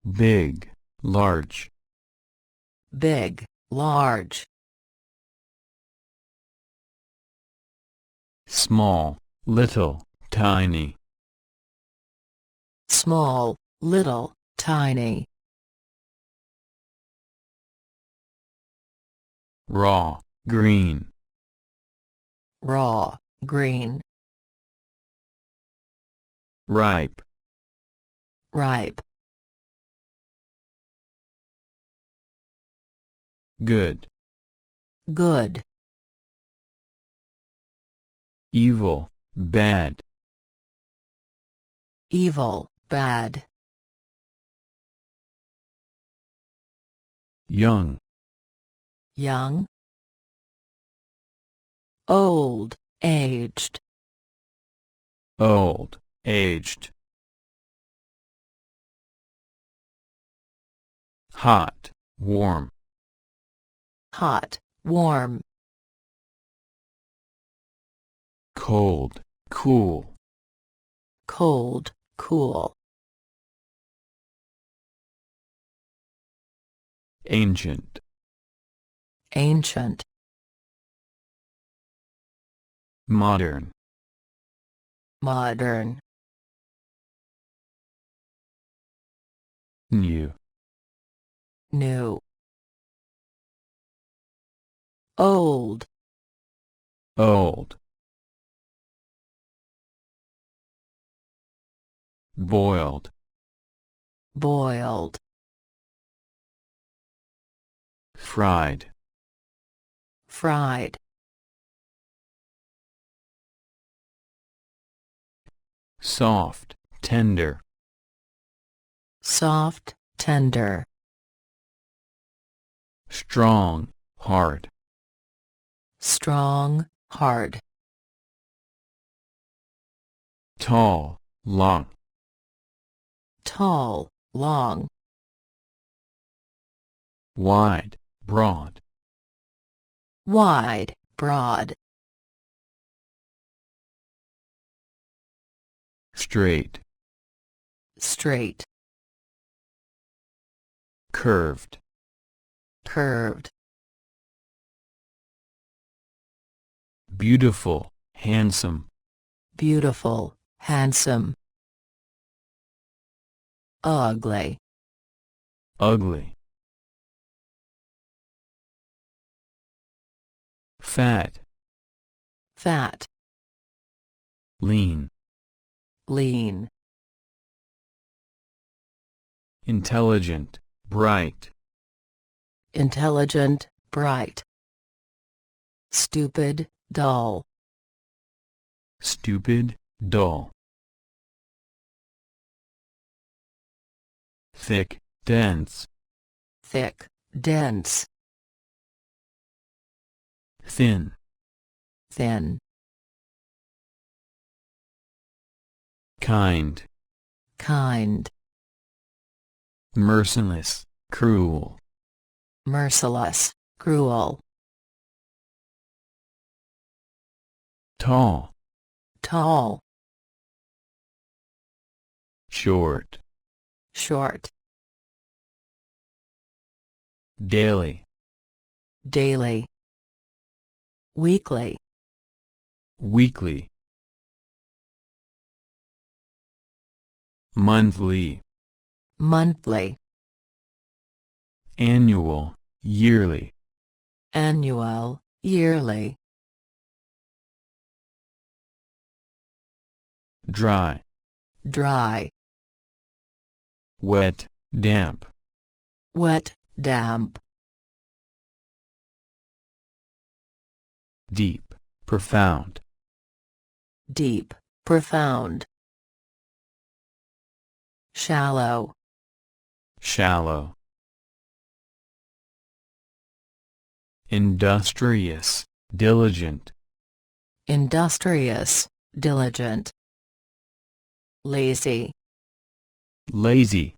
Big, large. Big, large. Small, little, tiny. Small, little, tiny. Raw, green. Raw, green. Ripe. Ripe. Good. Good. Evil, bad. Evil, bad. Young. Young. Old, aged. Old, aged. Hot, warm. Hot, warm. Cold, cool. Cold, cool. Ancient. Ancient. Modern. Modern. New. New. Old. Old. Boiled. Boiled. Fried. Fried. Soft, tender. Soft, tender. Strong, hard. Strong, hard. Tall, long. Tall, long. Wide, broad. Wide, broad. Straight. Straight. Curved. Curved. Beautiful, handsome. Beautiful, handsome. Ugly. Ugly. Fat. Fat. Lean. Lean. Intelligent, bright. Intelligent, bright. Stupid, dull. Stupid, dull. Thick, dense. Thick, dense. Thin. Thin. Kind. Kind. Merciless, cruel. Merciless, cruel. Tall. Tall. Short. Short. Daily. Daily. Weekly. Weekly. Monthly. Monthly. Annual, yearly. Annual, yearly. Dry. Dry. Wet, damp. Wet, damp. Deep, profound. Deep, profound. Shallow. Shallow. Industrious, diligent. Industrious, diligent. Lazy. Lazy.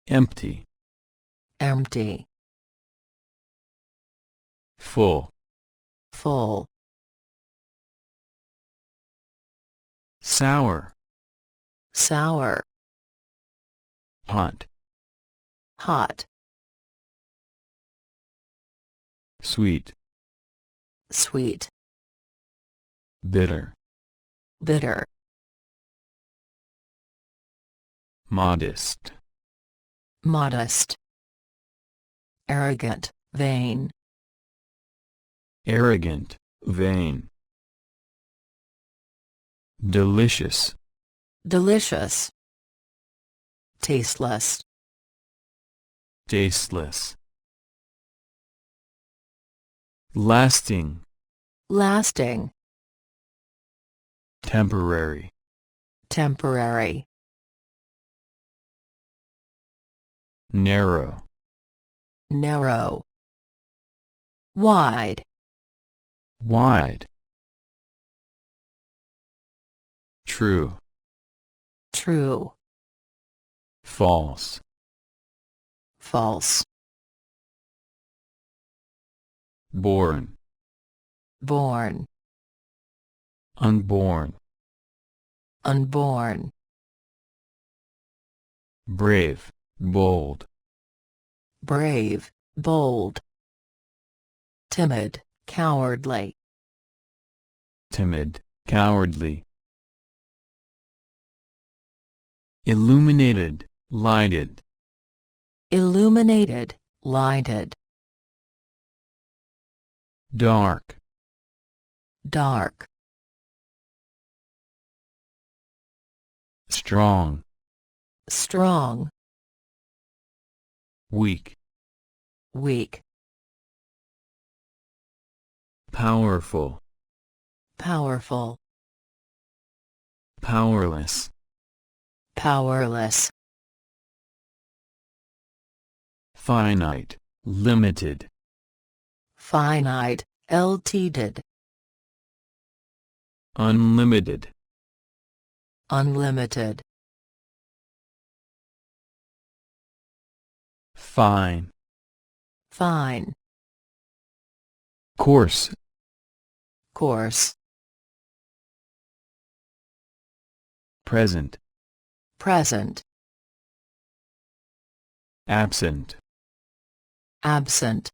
Empty. Empty. Full. Full. Sour. sour, hot, hot, sweet, sweet, bitter, bitter, modest, modest, arrogant, vain, arrogant, vain, delicious, delicious, tasteless, tasteless, lasting, lasting, temporary, temporary, narrow, narrow, wide, wide, true, true, false, false, born, born, unborn, unborn, brave, bold, brave, bold, timid, cowardly, timid, cowardly, illuminated, lighted, illuminated, lighted, dark, dark, strong, strong, weak, weak, powerful, powerful, powerless, powerless, finite, limited, finite, limited, unlimited, unlimited, fine, fine, coarse, coarse, present, present, absent, absent,